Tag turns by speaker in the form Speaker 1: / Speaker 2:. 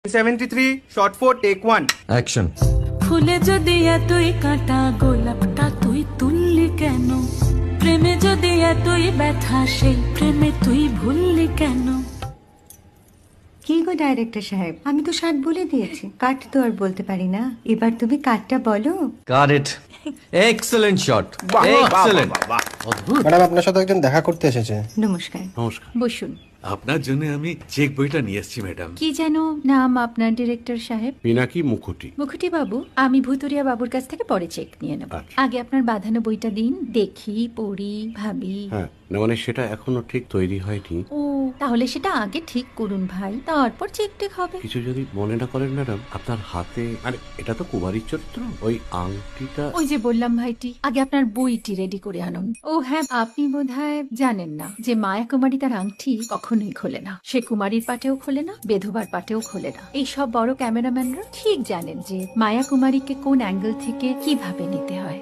Speaker 1: 73 shot 4 take 1
Speaker 2: action.
Speaker 3: ফুলে যদি এতই কাঁটা গোলাপটা তুই তুললি কেন? প্রেমে যদি এতই ব্যথা সেই প্রেমে তুই ভুললি কেন?
Speaker 4: কি গো ডাইরেক্টর সাহেব, আমি তো 60 বলে দিয়েছি, কাট তো আর বলতে পারি না। এবার তুমি কাটটা বলো।
Speaker 2: Got it. Excellent shot, excellent.
Speaker 5: Madam আপনার সাথে একজন দেখা করতে এসেছে।
Speaker 4: নমস্কার,
Speaker 6: নমস্কার।
Speaker 4: বসুন।
Speaker 6: আপনার জন্য আমি চেক বইটা নিয়ে এসেছি ম্যাডাম।
Speaker 4: কি যেন নাম আপনার ডিরেক্টর সাহেব?
Speaker 6: পিনাকি মুখোটি।
Speaker 4: মুখুটি বাবু, আমি ভুতুরিয়া বাবুর কাছ থেকে পরে চেক নিয়ে নেব।
Speaker 6: আচ্ছা।
Speaker 4: আগে আপনার বাঁধানো বইটা দিন, দেখি, পড়ি, ভাবি।
Speaker 6: হ্যাঁ, না মানে সেটা এখনো ঠিক তৈরি হয়নি।
Speaker 4: ও, তাহলে সেটা আগে ঠিক করুন ভাই, তারপর চেক টেক হবে।
Speaker 6: কিছু যদি মনে না করেন ম্যাডাম, আপনার হাতে আরে এটা তো কুমারীর চরিত্র, ওই আংটিটা।
Speaker 4: ওই যে বললাম ভাইটি, আগে আপনার বইটি রেডি করে আনুন। ও হ্যাঁ, আপনি বোধহয় জানেন না যে মায়া কুমারী তার আংটি কখনোই খোলে না। সে কুমারীর পাটেও খোলে না, বেধবার পাটেও খোলে না। এই সব বড় ক্যামেরাম্যানরা ঠিক জানেন যে মায়া কুমারীকে কোন অ্যাঙ্গেল থেকে কিভাবে নিতে হয়।